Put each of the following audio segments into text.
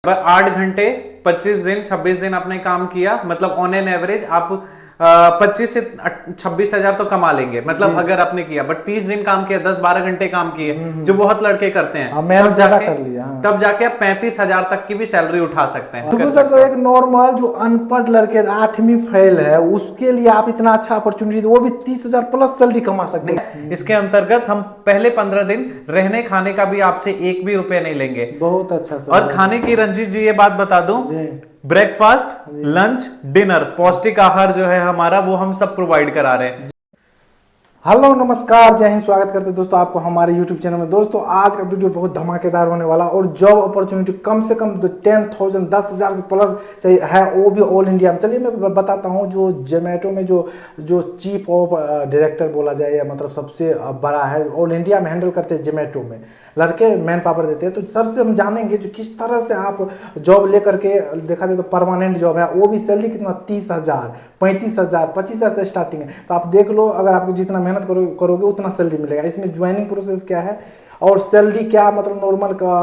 8 घंटे 25 दिन 26 दिन आपने काम किया, मतलब ऑन एन एवरेज आप 25 से 26 हजार तो कमा लेंगे, मतलब अगर आपने किया। बट 30 दिन काम किया, 10-12 घंटे काम किए, जो बहुत लड़के करते हैं, मैंने ज्यादा कर लिया। तब जाके आप 35 हजार तक की भी सैलरी उठा सकते हैं। तो सर एक नॉर्मल जो अनपढ़ लड़के 8वीं फेल है उसके लिए आप इतना अच्छा अपॉर्चुनिटी, वो भी 30,000 प्लस सैलरी कमा सकते हैं। इसके अंतर्गत हम पहले 15 दिन रहने खाने का भी आपसे 1 भी रुपए नहीं लेंगे। बहुत अच्छा सर। और खाने की रंजीत जी ये बात बता दूं, ब्रेकफास्ट, लंच, डिनर, पौष्टिक आहार जो है हमारा, वो हम सब प्रोवाइड करा रहे हैं। हेलो नमस्कार, जय हिंद, स्वागत करते हैं दोस्तों आपको हमारे यूट्यूब चैनल में। दोस्तों आज का वीडियो बहुत धमाकेदार होने वाला, और जॉब अपॉर्चुनिटी कम से कम 10,000 10,000 से प्लस चाहिए है, वो भी ऑल इंडिया में। चलिए मैं बताता हूँ, जो जोमेटो में जो चीफ ऑफ डायरेक्टर बोला जाए, या मतलब सबसे बड़ा है, ऑल इंडिया में हैंडल करते हैं जोमेटो में, लड़के मैन पावर देते हैं। तो सर से हम जानेंगे जो किस तरह से आप जॉब लेकर के, देखा जाए तो परमानेंट जॉब है, वो भी सैलरी कितना 30,000 35,000 25,000 से स्टार्टिंग है। तो आप देख लो, अगर आपको जितना मेहनत करोगे उतना सैलरी मिलेगा। इसमें ज्वाइनिंग प्रोसेस क्या है और सैलरी क्या, मतलब नॉर्मल का,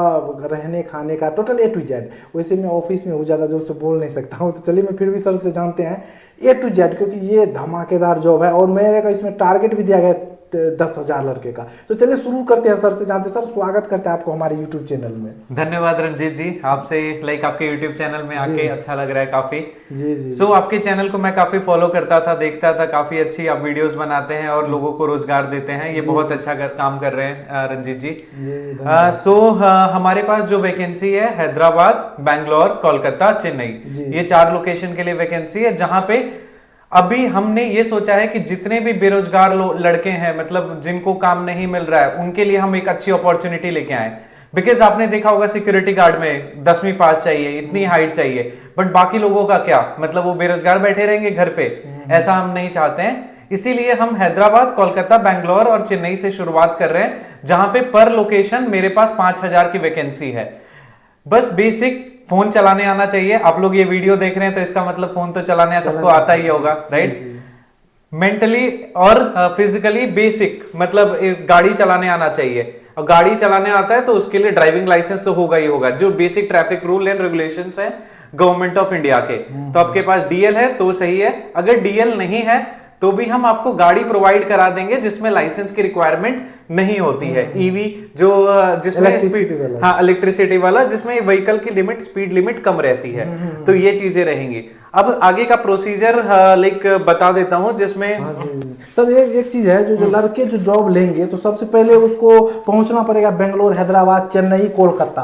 रहने खाने का, टोटल A to Z। वैसे मैं ऑफिस में हूँ, ज़्यादा जोर से बोल नहीं सकता हूँ, तो चलिए मैं फिर भी सर से जानते हैं A to Z, क्योंकि ये धमाकेदार जॉब है और मेरे का इसमें टारगेट भी दिया गया 10,000 लड़के का। तो चलिए शुरू करते हैं सर से जानते। सर स्वागत करते हैं आपको हमारे YouTube चैनल में। धन्यवाद रंजीत जी, आपसे आपके YouTube चैनल में आके अच्छा लग रहा है काफी। जी। सो आपके चैनल को मैं काफी फॉलो करता था, देखता था, काफी अच्छी आप वीडियोस बनाते हैं और लोगों को रोजगार देते हैं। ये बहुत अच्छा काम कर रहे हैं रंजीत जी। हमारे पास जो वैकेंसी है, हैदराबाद, बैंगलोर, कोलकाता, चेन्नई, ये 4 लोकेशन के लिए वैकेंसी है, जहां पे अभी हमने ये सोचा है कि जितने भी बेरोजगार लड़के हैं, मतलब जिनको काम नहीं मिल रहा है, उनके लिए हम एक अच्छी अपॉर्चुनिटी लेके आए। बिकॉज आपने देखा होगा सिक्योरिटी गार्ड में 10वीं पास चाहिए, इतनी हाइट चाहिए, बट बाकी लोगों का क्या, मतलब वो बेरोजगार बैठे रहेंगे घर पे। ऐसा हम नहीं चाहते हैं, इसीलिए हम हैदराबाद, कोलकाता, बैंगलोर और चेन्नई से शुरुआत कर रहे हैं, जहां पे पर लोकेशन मेरे पास 5,000 की वैकेंसी है। बस बेसिक फोन चलाने आना चाहिए। आप लोग ये वीडियो देख रहे हैं तो इसका मतलब फोन तो चलाने सबको आता ही होगा, राइट? मेंटली और फिजिकली बेसिक, मतलब गाड़ी चलाने आना चाहिए। और गाड़ी चलाने आता है तो उसके लिए ड्राइविंग लाइसेंस तो होगा ही होगा, जो basic traffic rule and regulations है गवर्नमेंट ऑफ इंडिया के। तो आपके पास डीएल है तो सही है, अगर डीएल नहीं है तो भी हम आपको गाड़ी प्रोवाइड करा देंगे जिसमें लाइसेंस की रिक्वायरमेंट नहीं होती है। ईवी जो जिसमें स्पीड, हाँ इलेक्ट्रिसिटी वाला, जिसमें व्हीकल की लिमिट, स्पीड लिमिट कम रहती है। तो ये चीजें रहेंगी। अब आगे का प्रोसीजर बता देता हूं, जिसमें सर एक चीज है, जो लड़के जो जॉब लेंगे तो सबसे पहले उसको पहुंचना पड़ेगा बेंगलोर, हैदराबाद, चेन्नई, कोलकाता।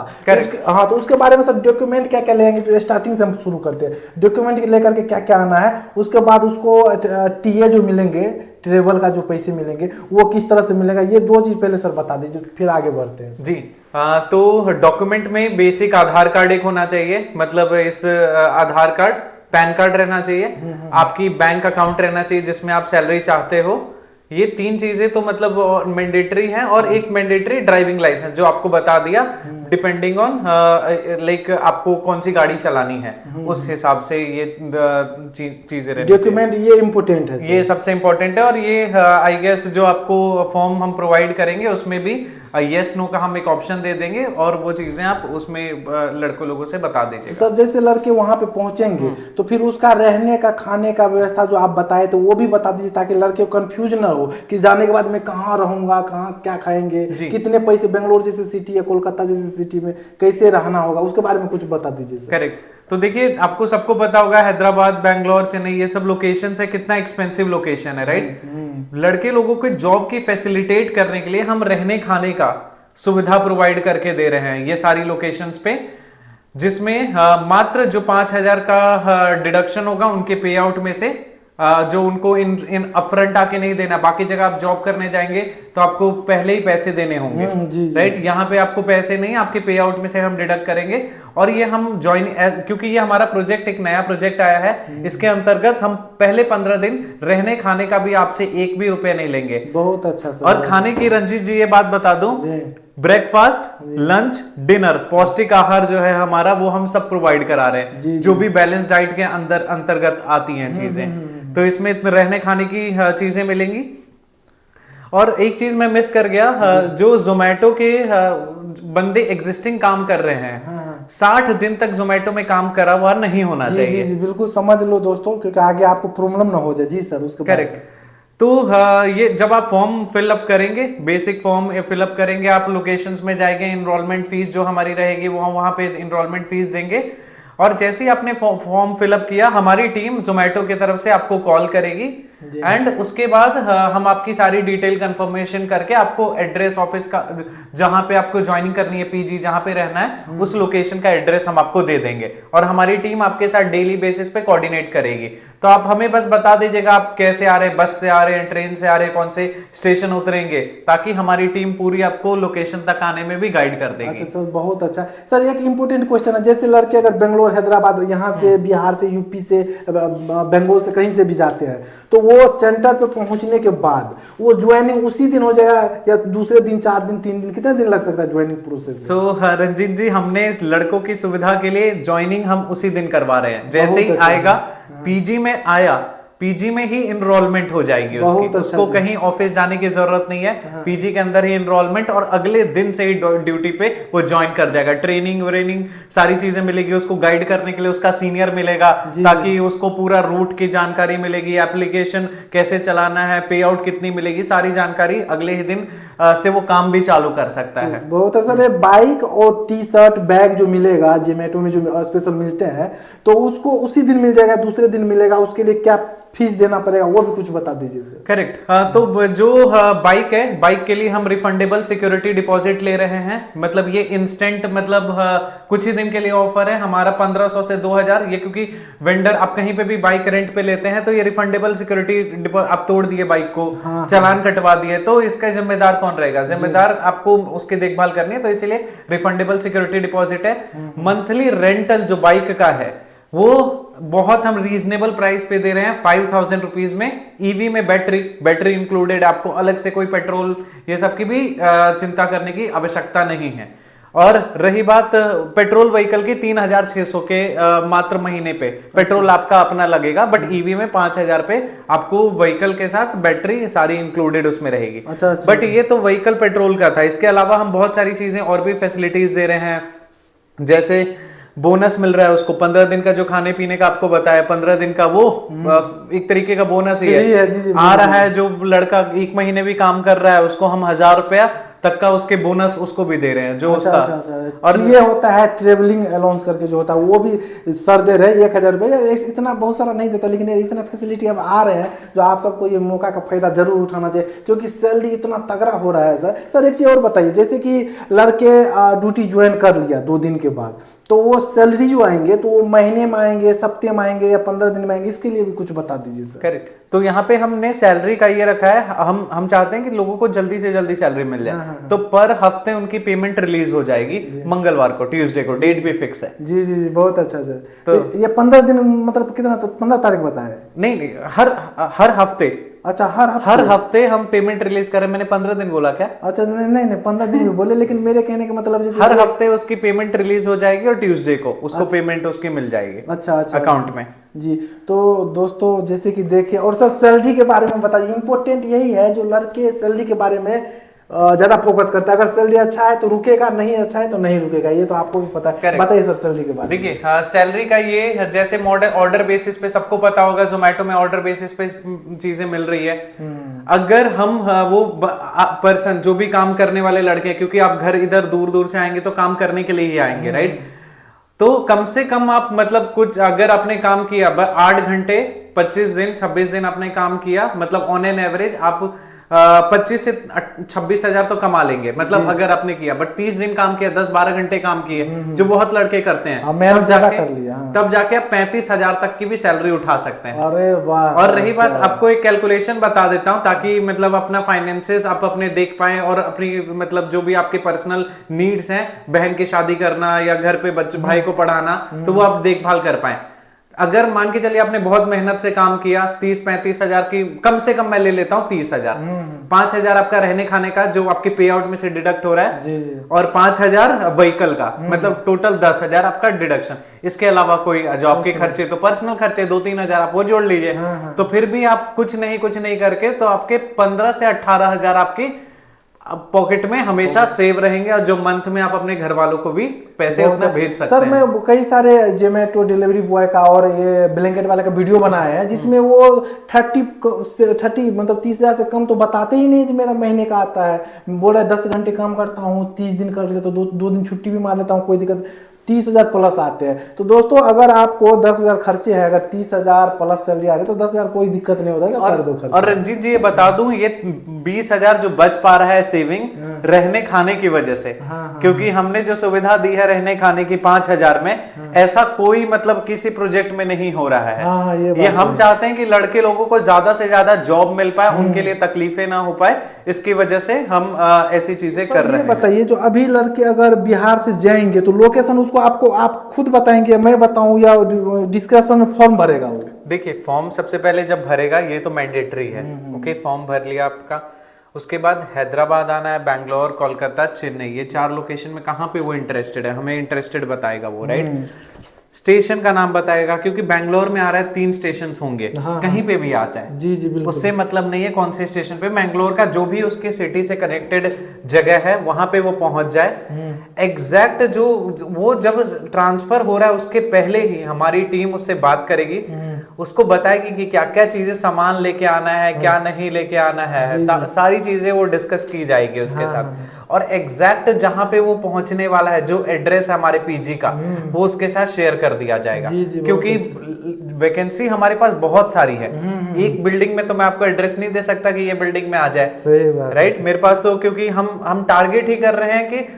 हाँ, तो उसके बारे में सर डॉक्यूमेंट क्या क्या लेंगे? जो स्टार्टिंग से हम शुरू करते हैं, डॉक्यूमेंट लेकर के क्या क्या आना है, उसके बाद उसको टीए जो मिलेंगे, ट्रेवल का जो पैसे मिलेंगे वो किस तरह से मिलेगा, ये 2 चीज पहले सर बता दीजिए, फिर आगे बढ़ते हैं जी। तो डॉक्यूमेंट में बेसिक आधार कार्ड एक होना चाहिए, मतलब इस आधार कार्ड, पैन कार्ड रहना चाहिए, आपकी बैंक अकाउंट रहना चाहिए जिसमें आप सैलरी चाहते हो। ये 3 चीजें तो मतलब मैंडेटरी हैं, और एक मैंडेटरी ड्राइविंग लाइसेंस, जो आपको बता दिया, डिपेंडिंग ऑन आपको कौन सी गाड़ी चलानी है, उस हिसाब से ये चीजें रहनी। डॉक्यूमेंट ये इंपोर्टेंट है, ये सबसे इंपॉर्टेंट है। और ये आई गेस जो आपको फॉर्म हम प्रोवाइड करेंगे उसमें भी यस नो का हम एक ऑप्शन दे देंगे, और वो चीजें आप उसमें लड़कों लोगों से बता दीजिए। सर जैसे लड़के वहां पे पहुंचेंगे तो फिर उसका रहने का, खाने का व्यवस्था जो आप बताए तो वो भी बता दीजिए, ताकि लड़के को कंफ्यूज ना हो कि जाने के बाद मैं कहाँ रहूंगा, कहाँ क्या खाएंगे, कितने पैसे, बेंगलोर जैसे सिटी है, कोलकाता जैसी सिटी में कैसे रहना होगा, उसके बारे में कुछ बता दीजिए सर। करेक्ट। तो देखिए, आपको सबको पता होगा हैदराबाद, बैंगलोर, चेन्नई, ये सब लोकेशन है, कितना एक्सपेंसिव लोकेशन है, राइट? लड़के लोगों को जॉब की फैसिलिटेट करने के लिए हम रहने खाने का सुविधा प्रोवाइड करके दे रहे हैं ये सारी लोकेशंस पे, जिसमें मात्र जो 5,000 का डिडक्शन होगा उनके पे आउट में से, जो उनको इन अपफ्रंट आके नहीं देना। बाकी जगह आप जॉब करने जाएंगे तो आपको पहले ही पैसे देने होंगे, राइट? यहाँ पे आपको पैसे नहीं, आपके पे आउट में से हम डिडक्ट करेंगे। और ये हम क्योंकि ये हमारा प्रोजेक्ट एक नया प्रोजेक्ट आया है, इसके अंतर्गत हम पहले 15 दिन रहने खाने का भी आपसे 1 भी रुपए नहीं लेंगे। बहुत अच्छा सर। और खाने की रंजीत जी ये बात बता दूं, ब्रेकफास्ट, लंच, डिनर, पौष्टिक आहार जो है हमारा, वो हम सब प्रोवाइड करा रहे हैं, जो भी बैलेंस डाइट के अंतर्गत आती हैं चीजें। तो इसमें रहने खाने की चीजें मिलेंगी। और एक चीज मैं मिस कर गया, जो जोमेटो के बंदे एग्जिस्टिंग काम कर रहे हैं, 60 दिन तक जोमेटो में काम करा हुआ नहीं होना चाहिए। जी बिल्कुल समझ लो दोस्तों, क्योंकि आगे आपको प्रॉब्लम ना हो जाए। जी सर, उसके करेक्ट। तो ये जब आप फॉर्म फिलअप करेंगे, बेसिक फॉर्म फिलअप करेंगे, आप लोकेशंस में जाएंगे, इनरोलमेंट फीस जो हमारी रहेगी वो वहां पे इनरोलमेंट फीस देंगे, और जैसे ही आपने फॉर्म फिलअप किया हमारी टीम जोमेटो की तरफ से आपको कॉल करेगी, एंड उसके बाद हम आपकी सारी डिटेल कंफर्मेशन करके आपको एड्रेस ऑफिस का जहां पे आपको ज्वाइनिंग करनी है, पीजी जहां पे रहना है उस लोकेशन का एड्रेस हम आपको दे देंगे, और हमारी टीम आपके साथ डेली बेसिस पे कोऑर्डिनेट करेगी। तो आप हमें बस बता दीजिएगा आप कैसे आ रहे हैं, बस से आ रहे हैं, ट्रेन से आ रहे हैं, कौन से स्टेशन उतरेंगे, ताकि हमारी टीम पूरी आपको लोकेशन तक आने में भी गाइड कर देगी। अच्छा सर, बहुत अच्छा सर। एक इंपॉर्टेंट क्वेश्चन है, जैसे लड़के अगर बेंगलोर, हैदराबाद, यहाँ से, बिहार से, यूपी से, बंगाल से, कहीं से भी जाते हैं, तो वो सेंटर पे पहुंचने के बाद वो ज्वाइनिंग उसी दिन हो जाएगा या दूसरे दिन, 4 दिन, 3 दिन, कितने दिन लग सकता है ज्वाइनिंग प्रोसेस? सो रंजीत जी, हमने लड़कों की सुविधा के लिए ज्वाइनिंग हम उसी दिन करवा रहे हैं। जैसे ही आएगा, पीजी में आया, पीजी में ही इनरोलमेंट हो जाएगी उसकी, उसको कहीं ऑफिस जाने की जरूरत नहीं है, पीजी के अंदर ही इनरोलमेंट, और अगले दिन से ही ड्यूटी पे वो ज्वाइन कर जाएगा। ट्रेनिंग व्रेनिंग सारी चीजें मिलेगी उसको, गाइड करने के लिए उसका सीनियर मिलेगा, ताकि उसको पूरा रूट की जानकारी मिलेगी, एप्लीकेशन कैसे चलाना है, पे आउट कितनी मिलेगी, सारी जानकारी अगले ही दिन से वो काम भी चालू कर सकता है। बहुत अच्छा। बाइक और टी शर्ट बैग जो मिलेगा जोमेटो में, जो स्पेशल मिलते हैं, तो उसको उसी दिन मिल जाएगा, दूसरे दिन मिलेगा, उसके लिए क्या फीस देना पड़ेगा वो भी कुछ बता दीजिए सर। करेक्ट। तो जो बाइक है, बाइक के लिए हम रिफंडेबल सिक्योरिटी डिपॉजिट ले रहे हैं, मतलब ये इंस्टेंट, मतलब कुछ ही दिन के लिए ऑफर है हमारा, 1500 से 2000, ये क्योंकि वेंडर आप कहीं पे भी बाइक रेंट पे लेते हैं तो ये रिफंडेबल सिक्योरिटी, आप तोड़ दिए बाइक को, चालान कटवा दिए, तो इसका जिम्मेदार कौन रहेगा? जिम्मेदार आपको उसकी देखभाल करनी है, तो इसीलिए रिफंडेबल सिक्योरिटी डिपॉजिट है। मंथली रेंटल जो बाइक का है वो बहुत हम रीजनेबल प्राइस पे दे रहे हैं, 5000 रुपीज में। ईवी में बैटरी इंक्लूडेड, आपको अलग से कोई पेट्रोल ये सब की भी चिंता करने की आवश्यकता नहीं है। और रही बात पेट्रोल व्हीकल की, 3600 के मात्र महीने पे पेट्रोल आपका अपना लगेगा, बट ईवी में 5000 पे आपको व्हीकल के साथ बैटरी सारी इंक्लूडेड उसमें रहेगी। अच्छा। बट ये तो व्हीकल पेट्रोल का था, इसके अलावा हम बहुत सारी चीजें और भी फैसिलिटीज दे रहे हैं, जैसे बोनस मिल रहा है उसको 15 दिन का, जो खाने पीने का आपको बताया 15 दिन का, वो एक तरीके का बोनस ही है। जी, आ रहा है जो लड़का 1 महीने भी काम कर रहा है उसको हम 1000 रुपया तक का उसके बोनस उसको भी दे रहे हैं, जो अच्छा, उसका अच्छा। और ये होता है ट्रेवलिंग अलाउंस करके जो होता है, वो भी सर दे रहे हैं 1000 रुपये। इतना बहुत सारा नहीं देता, लेकिन इतना फैसिलिटी अब आ रहे हैं जो आप सबको ये मौका का फायदा जरूर उठाना चाहिए, क्योंकि सैलरी इतना तगड़ा हो रहा है सर। एक चीज और बताइए, जैसे कि लड़के ड्यूटी ज्वाइन कर लिया 2 दिन के बाद, तो वो सैलरी जो आएंगे तो वो महीने में आएंगे, सप्ताह में आएंगे या 15 दिन में आएंगे, इसके लिए भी कुछ बता दीजिए सर। करेक्ट। तो यहाँ पे हमने सैलरी का ये रखा है, हम चाहते हैं कि लोगों को जल्दी से जल्दी सैलरी मिल जाए, तो पर हफ्ते उनकी पेमेंट रिलीज हो जाएगी मंगलवार को, ट्यूसडे को, डेट भी फिक्स है। जी, बहुत अच्छा सर। तो ये 15 दिन मतलब कितना, तो 15 तारीख बताए? नहीं, हर हफ्ते। अच्छा, हर हफ्ते हम पेमेंट रिलीज करें। मैंने 15 दिन बोला क्या? अच्छा, नहीं 15 दिन बोले, लेकिन मेरे कहने का मतलब जैसे हर हफ्ते उसकी पेमेंट रिलीज हो जाएगी और ट्यूसडे को उसको पेमेंट उसकी मिल जाएगी। अच्छा अकाउंट में। जी। तो दोस्तों जैसे कि देखिए, और सर सैलरी के बारे में बताइए। इंपॉर्टेंट यही है, जो लड़के सैलरी के बारे में ज्यादा फोकस करता है, अगर सैलरी अच्छा है तो रुकेगा, नहीं अच्छा है तो नहीं रुकेगा, ये तो आपको भी पता है। बताइए सर सैलरी के बारे में। देखिए, सैलरी का ये, जैसे ऑर्डर बेसिस पे सबको पता होगा, जोमेटो में ऑर्डर बेसिस पे चीजें मिल रही है। अगर हम वो पर्सन जो भी काम करने वाले लड़के, क्योंकि आप घर इधर दूर दूर से आएंगे तो काम करने के लिए ही आएंगे, राइट? तो कम से कम आप, मतलब कुछ अगर आपने काम किया 8 घंटे 25 दिन 26 दिन आपने काम किया, मतलब ऑन एन एवरेज आप 25 से 26 हजार तो कमा लेंगे, मतलब अगर आपने किया। बट 30 दिन काम किया, 10-12 घंटे काम किए, जो बहुत लड़के करते हैं, मैंने ज्यादा कर लिया, तब जाके आप 35,000 तक की भी सैलरी उठा सकते हैं। अरे वाह। और रही बात, आपको एक कैलकुलेशन बता देता हूं, ताकि मतलब अपना फाइनेंसेस आप अपने देख पाए, और अपनी मतलब जो भी आपके पर्सनल नीड्स हैं, बहन की शादी करना या घर पे बच्चे भाई को पढ़ाना, तो वो आप देखभाल कर पाए। अगर मान के चलिए आपने बहुत मेहनत से काम किया, 30-35 हजार की, कम से कम मैं ले लेता हूँ 30,000, 5,000 आपका रहने खाने का जो आपके पे आउट में से डिडक्ट हो रहा है, जी। और 5,000 व्हीकल का, मतलब टोटल 10,000 आपका डिडक्शन। इसके अलावा कोई जो आपके खर्चे, तो पर्सनल खर्चे 2-3 हजार आप वो जोड़ लीजिए, तो फिर भी आप कुछ नहीं करके तो आपके 15 से 18 हजार आपकी पॉकेट में हमेशा सेव रहेंगे, और जो मंथ में आप अपने घर वालों को भी पैसे उतना भेज सकते सर हैं। मैं कई सारे जोमेटो डिलीवरी बॉय का और ये ब्लैंकेट वाले का वीडियो बनाया है, जिसमें वो 30 मतलब 30,000 से कम तो बताते ही नहीं, जो मेरा महीने का आता है। बोल रहा है 10 घंटे काम करता हूँ, 30 दिन कर लेता हूँ, 2 दिन छुट्टी भी मार लेता हूँ, कोई दिक्कत। 30,000 प्लस आते हैं। तो दोस्तों अगर आपको 10,000 खर्चे हैं, अगर 30,000 प्लस सैलरी आ रही है तो 10,000 कोई दिक्कत नहीं होता, कर दो खर्च। और रंजीत जी ये बता दूं, ये 20,000 जो बच पा रहा है सेविंग रहने खाने की वजह से, क्योंकि हमने जो सुविधा दी है रहने खाने की 5,000 में, ऐसा कोई मतलब किसी प्रोजेक्ट में नहीं हो रहा है। ये हम चाहते हैं कि लड़के लोगों को ज्यादा से ज्यादा जॉब मिल पाए, उनके लिए तकलीफें ना हो पाए, इसकी वजह से हम ऐसी चीजें कर रहे हैं। बताइए, जो अभी लड़के अगर बिहार से जाएंगे तो लोकेशन उसको आपको आप खुद बताएंगे, मैं बताऊं, या डिस्क्रिप्शन में फॉर्म भरेगा वो? देखिए फॉर्म सबसे पहले जब भरेगा, ये तो मैंडेटरी है, ओके, फॉर्म भर लिया आपका, उसके बाद हैदराबाद आना है, बैंगलोर, कोलकाता, चेन्नई, ये 4 लोकेशन में कहाँ पे वो इंटरेस्टेड है, हमें इंटरेस्टेड बताएगा वो, राइट। स्टेशन का नाम बताएगा, क्योंकि बैंगलोर में आ रहा है 3 स्टेशन होंगे, कहीं पे भी आ जाए, जी जी बिल्कुल, उससे मतलब नहीं है कौन से स्टेशन पे, बैंगलोर का जो भी उसके सिटी से कनेक्टेड जगह है वहां पे वो पहुंच जाए। एग्जैक्ट जो वो जब ट्रांसफर हो रहा है उसके पहले ही हमारी टीम उससे बात करेगी, उसको बताएगी कि क्या क्या चीजें सामान लेके आना है, क्या नहीं लेके आना है, सारी चीजें वो डिस्कस की जाएगी उसके साथ। और एग्जैक्ट जहां पे वो पहुंचने वाला है, जो एड्रेस है हमारे पीजी का, वो उसके साथ शेयर कर दिया जाएगा, क्योंकि वैकेंसी हमारे पास बहुत सारी है। एक बिल्डिंग में तो मैं आपको एड्रेस नहीं दे सकता कि ये बिल्डिंग में आ जाए, सही बात, राइट। मेरे पास तो, क्योंकि हम टारगेट ही कर रहे हैं कि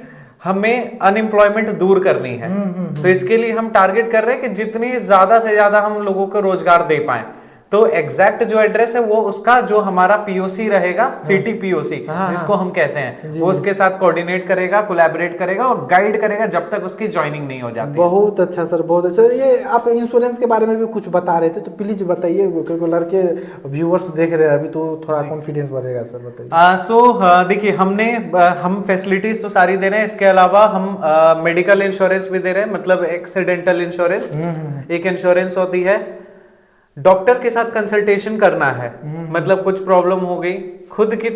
हमें अनएम्प्लॉयमेंट दूर करनी है, तो इसके लिए हम टारगेट कर रहे हैं कि जितनी ज्यादा से ज्यादा हम लोगों को रोजगार दे पाए। तो एग्जैक्ट जो एड्रेस है वो उसका जो हमारा पीओसी रहेगा, सिटी पीओसी जिसको हम कहते हैं, वो उसके साथ कोऑर्डिनेट करेगा, कोलैबोरेट करेगा और गाइड करेगा जब तक उसकी ज्वाइनिंग नहीं हो जाती। बहुत अच्छा सर, बहुत अच्छा। ये आप इंश्योरेंस के बारे में भी कुछ बता रहे थे, तो प्लीज बताइए, क्योंकि लड़के व्यूअर्स देख रहे हैं अभी, तो थोड़ा कॉन्फिडेंस बढ़ेगा सर, बताइए। देखिए हम फैसिलिटीज तो सारी दे रहे हैं, इसके अलावा हम मेडिकल इंश्योरेंस भी दे रहे हैं, मतलब एक्सीडेंटल इंश्योरेंस। एक इंश्योरेंस होती है, डॉक्टर के साथ कंसल्टेशन करना है, मतलब कुछ प्रॉब्लम हो गई, खुद की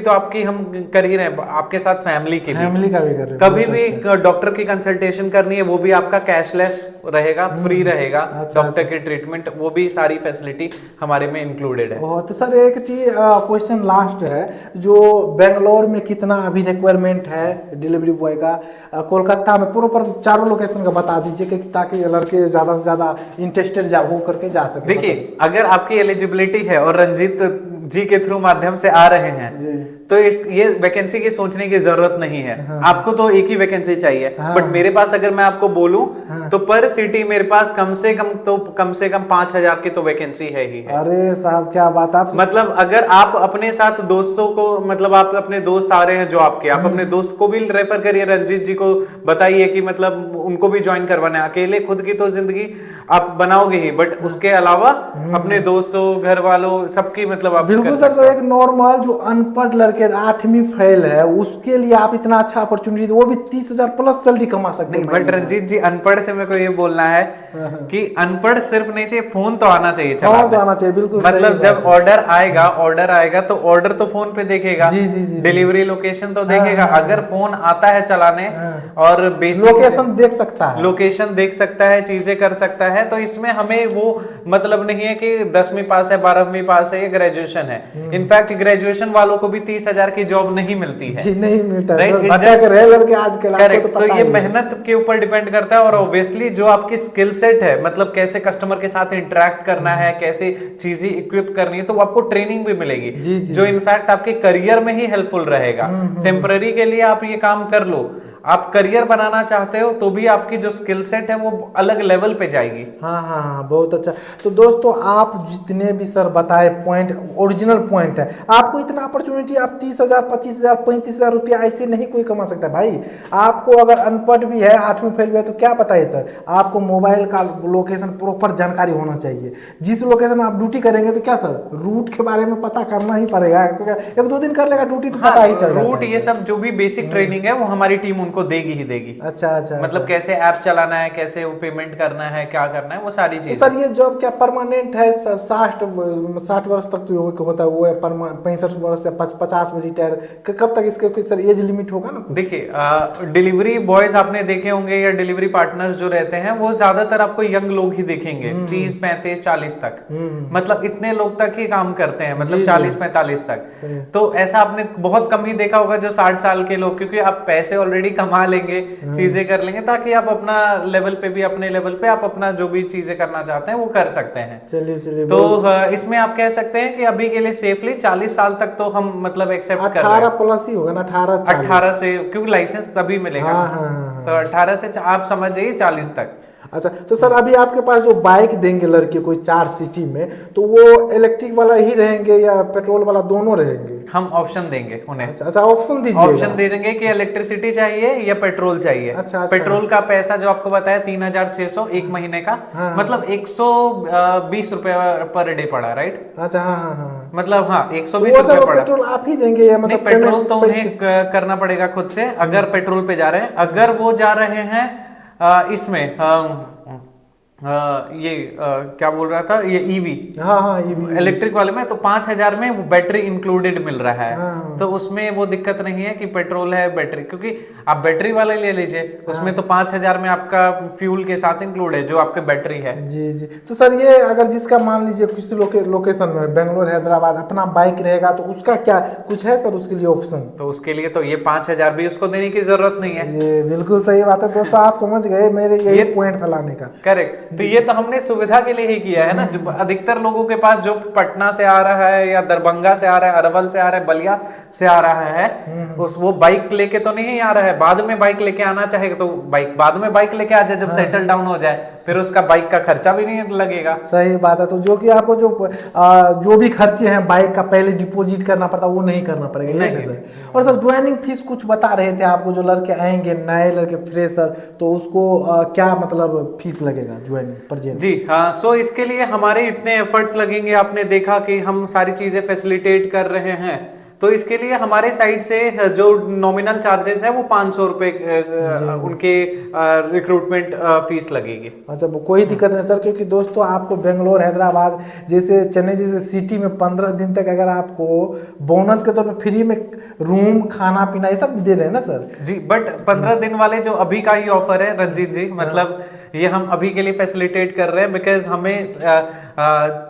तो आपकी हम कर ही रहे हैं, आपके साथ फैमिली की फैमिली का भी कर रहे हैं। कभी भी डॉक्टर की कंसल्टेशन करनी है, वो भी आपका कैशलेस रहेगा, फ्री रहेगा। डॉक्टर की ट्रीटमेंट, वो भी सारी फैसिलिटी हमारे में इंक्लूडेड है। तो सर एक चीज क्वेश्चन लास्ट है, जो बेंगलोर में कितना अभी रिक्वायरमेंट है डिलीवरी बॉय का, कोलकाता में प्रॉपर 4 लोकेशन का बता दीजिए, ताकि लड़के ज्यादा से ज्यादा इंटरेस्टेड हो करके जा सके। देखिए अगर आपकी एलिजिबिलिटी है और रंजीत जी के थ्रू माध्यम से आ रहे हैं, तो ये वैकेंसी की सोचने की जरूरत नहीं है। आपको तो एक ही वैकेंसी चाहिए, बट मेरे पास अगर मैं आपको बोलूं तो पर सिटी मेरे पास कम से कम 5,000 की तो वैकेंसी है ही है। अरे साहब क्या बात, आप मतलब अगर आप अपने साथ दोस्तों को, मतलब आप अपने दोस्त आ रहे हैं जो आपके, आप अपने दोस्त को भी रेफर करिए, रंजीत जी को बताइए कि मतलब उनको भी ज्वाइन करवाना है। अकेले खुद की तो जिंदगी आप बनाओगे ही, बट उसके अलावा अपने दोस्तों, घर वालों, सबकी मतलब आप बिल्कुल सर। तो एक नॉर्मल जो अनपढ़ लड़के 8वीं फेल है, उसके लिए आप इतना अच्छा अपॉर्चुनिटी, वो भी 30,000 प्लस सैलरी कमा सकते हैं। बट रंजीत जी, अनपढ़ से मेरे को ये बोलना है कि अनपढ़ सिर्फ नहीं चाहिए, फोन तो आना चाहिए, फोन तो आना चाहिए, बिल्कुल। मतलब जब ऑर्डर आएगा तो ऑर्डर तो फोन पे देखेगा, डिलीवरी लोकेशन तो देखेगा। अगर फोन आता है चलाने और बेसिक लोकेशन देख सकता है, चीजें कर सकता है, तो इसमें हमें वो मतलब नहीं है कि 10वीं पास है, 12वीं पास है, या ग्रेजुएशन है। इनफैक्ट ग्रेजुएशन वालों को भी 30,000 की जॉब नहीं मिलती है, नहीं मिलता, राइट। तो ये मेहनत के ऊपर डिपेंड करता है, और ऑब्वियसली जो आपकी स्किल सेट है, मतलब कैसे कस्टमर के साथ इंटरेक्ट करना है, कैसे चीजें इक्विप करनी है, तो आपको ट्रेनिंग भी मिलेगी, जो इनफैक्ट आपके करियर में ही हेल्पफुल रहेगा। टेम्पररी के लिए आप ये काम कर लो, आप करियर बनाना चाहते हो तो भी आपकी जो स्किल सेट है वो अलग लेवल पे जाएगी। हाँ, बहुत अच्छा। तो दोस्तों आप जितने भी सर बताए पॉइंट, ओरिजिनल पॉइंट है। आपको इतना अपॉर्चुनिटी, आप 30,000, 25,000, 35,000 रुपया ऐसे नहीं कोई कमा सकता भाई। आपको अगर अनपढ़ भी है, 8वीं फेल भी है, तो क्या पता है सर, आपको मोबाइल का लोकेशन प्रॉपर जानकारी होना चाहिए। जिस लोकेशन में आप ड्यूटी करेंगे तो क्या सर, रूट के बारे में पता करना ही पड़ेगा, क्योंकि 1-2 दिन कर लेगा ड्यूटी तो पता ही चल जाता है। रूट, ये सब जो भी बेसिक ट्रेनिंग है वो हमारी टीम को देगी ही देगी। अच्छा, मतलब कैसे ऐप चलाना है, कैसे वो पेमेंट करना है, क्या करना है, वो सारी चीजें। तो सर ये जॉब क्या परमानेंट है? 60 वर्ष तक तो होता है वो, 65 65 वर्ष या 50 में रिटायर, कब तक इसके कोई सर एज लिमिट होगा ना? देखिए डिलीवरी बॉयज आपने देखे होंगे या डिलीवरी पार्टनर्स जो रहते हैं वो ज्यादातर आपको यंग लोग ही देखेंगे, 30, 35, 40 तक, मतलब इतने लोग तक ही काम करते हैं, मतलब 40, 45 तक। तो ऐसा आपने बहुत कम ही देखा होगा जो 60 साल के लोग, क्योंकि आप पैसे ऑलरेडी कमा लेंगे, चीजें कर लेंगे, ताकि आप अपना लेवल पे भी, अपने लेवल पे आप अपना जो भी चीजें करना चाहते हैं वो कर सकते हैं। चलिए तो इसमें आप कह सकते हैं कि अभी के लिए सेफली 40 साल तक तो हम मतलब एक्सेप्ट कर रहे हैं। 18 प्लस ही होगा ना, 18 से, क्योंकि लाइसेंस तभी मिलेगा। तो 18 से आप समझ जाइए 40 तक। अच्छा, तो सर अभी आपके पास जो बाइक देंगे लड़के कोई 4 सिटी में, तो वो इलेक्ट्रिक वाला ही रहेंगे या पेट्रोल वाला, दोनों रहेंगे? हम ऑप्शन देंगे उन्हें। अच्छा, ऑप्शन दीजिए। ऑप्शन दे देंगे कि इलेक्ट्रिसिटी चाहिए या पेट्रोल चाहिए। अच्छा। पेट्रोल का पैसा जो आपको बताया 3600 एक महीने का, मतलब 120 रुपए पर डे पड़ा, राइट? अच्छा, हाँ, मतलब 120 रुपए पड़ा। पेट्रोल आप ही देंगे या मतलब? पेट्रोल तो उन्हें करना पड़ेगा खुद से, अगर पेट्रोल पे जा रहे हैं। अगर वो जा रहे हैं इसमें क्या बोल रहा था, ये ईवी, ईवी इलेक्ट्रिक वाले में, तो 5000 में वो बैटरी इंक्लूडेड मिल रहा है। तो उसमें वो दिक्कत नहीं है कि पेट्रोल है बैटरी, क्योंकि आप बैटरी वाला ले लीजिए, उसमें तो 5000 में आपका फ्यूल के साथ इंक्लूड है जो आपके बैटरी है। जी। तो सर ये अगर जिसका मान लीजिए किसी लोकेशन में बेंगलोर, हैदराबाद अपना बाइक रहेगा, तो उसका क्या कुछ है सर उसके लिए ऑप्शन? तो उसके लिए तो ये 5000 भी उसको देने की जरूरत नहीं है। ये बिल्कुल सही बात है दोस्तों, आप समझ गए मेरे यही पॉइंट फैलाने का। करेक्ट। तो ये तो हमने सुविधा के लिए ही किया है ना। जो अधिकतर लोगों के पास जो पटना से आ रहा है या दरभंगा से आ रहा है, अरवल से आ रहा है, बलिया से आ रहा है, वो बाइक लेके तो नहीं आ रहा है। बाद में बाइक लेके आना चाहेगा तो बाइक बाद में बाइक लेके आ जाए, जब सेटल डाउन हो जाए, फिर उसका बाइक का खर्चा भी नहीं लगेगा। सही बात है। तो जो कि आपको जो भी खर्चे हैं बाइक का पहले डिपोजिट करना पड़ता, वो नहीं करना पड़ेगा। नहीं। और सर ज्वाइनिंग फीस कुछ बता रहे थे आपको, जो लड़के आएंगे नए लड़के फ्रेशर, तो उसको क्या मतलब फीस लगेगा ज्वाइनिंग पर? जी हाँ, सो इसके लिए हमारे इतने एफर्ट्स लगेंगे। आपने देखा कि हम सारी चीजें फैसिलिटेट कर रहे हैं, तो इसके लिए हमारे साइड से जो नॉमिनल चार्जेस है वो 500 रुपए उनके रिक्रूटमेंट फीस लगेगी। अच्छा, वो कोई दिक्कत नहीं सर, क्योंकि दोस्तों आपको बेंगलोर, हैदराबाद जैसे, चेन्नई जैसे सिटी में 15 दिन तक अगर आपको बोनस के तौर पे फ्री में रूम, खाना पीना ये सब दे रहे हैं ना सर? जी, बट 15 दिन वाले जो अभी का ही ऑफर है रंजीत जी, मतलब ये हम अभी के लिए फैसिलिटेट कर रहे हैं, बिकॉज हमें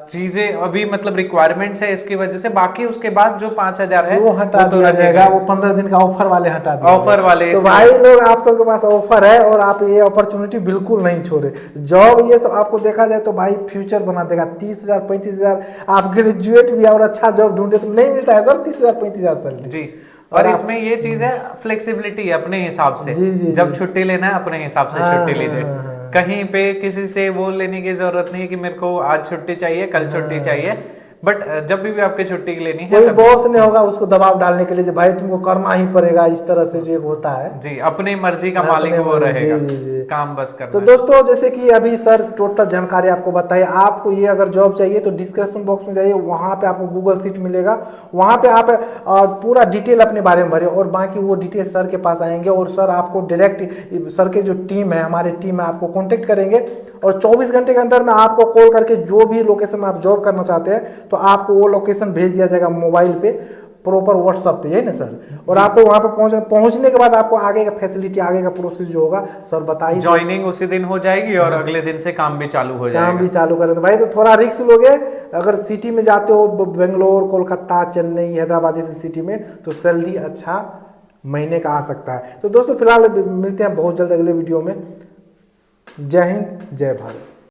चीजें अभी मतलब रिक्वायरमेंट्स है इसकी वजह से। बाकी उसके बाद जो 5000 है वो हटा दिया जाएगा, वो 15 दिन का ऑफर वाले हटा दिया, ऑफर वाले। तो भाई लोग आप सबके पास ऑफर है और आप ये अपॉर्चुनिटी बिल्कुल नहीं छोड़े। जॉब ये सब आपको देखा जाए तो भाई फ्यूचर बना देगा। 30,000 35,000 आप ग्रेजुएट भी और अच्छा जॉब ढूंढे तो नहीं मिलता है सर 30,000 35,000 सैलरी। जी, और इसमें ये चीज है फ्लेक्सिबिलिटी अपने हिसाब से। जब छुट्टी लेना है अपने हिसाब से छुट्टी लीजिए। कहीं पे किसी से वो लेने की जरूरत नहीं है कि मेरे को आज छुट्टी चाहिए, कल छुट्टी चाहिए। बट जब भी आपकी छुट्टी लेनी है, कोई बॉस नहीं होगा उसको दबाव डालने के लिए भाई तुमको करना ही पड़ेगा, इस तरह से जो एक होता है। जी, अपनी मर्जी का मालिक वो रहेगा। काम बस करना। तो दोस्तों जैसे कि अभी सर टोटल जानकारी आपको बताई, आपको ये अगर जॉब चाहिए तो डिस्क्रिप्शन बॉक्स में जाइए, वहाँ पे आपको गूगल शीट मिलेगा, वहाँ पे आप पूरा डिटेल अपने बारे में भरिए और बाकी वो डिटेल सर के पास आएंगे और सर आपको डायरेक्ट सर के जो टीम है, हमारी टीम है, आपको कॉन्टेक्ट करेंगे और 24 घंटे के अंदर में आपको कॉल करके जो भी लोकेशन में आप जॉब करना चाहते हैं तो आपको वो लोकेशन भेज दिया जाएगा मोबाइल पे, प्रॉपर व्हाट्सएप पे, है ना सर? और आपको वहां पे पहुंचने के बाद आपको आगे का फैसिलिटी, आगे का प्रोसेस जो होगा सर बताइए। ज्वाइनिंग उसी दिन हो जाएगी और अगले दिन से काम भी चालू हो जाएगा। काम भी चालू करें तो भाई तो थोड़ा रिस्क लोगे। अगर सिटी में जाते हो बेंगलोर, कोलकाता, चेन्नई, हैदराबाद जैसी सिटी में, तो सैलरी अच्छा महीने का आ सकता है। तो दोस्तों फिलहाल मिलते हैं बहुत जल्द अगले वीडियो में। जय हिंद, जय भारत।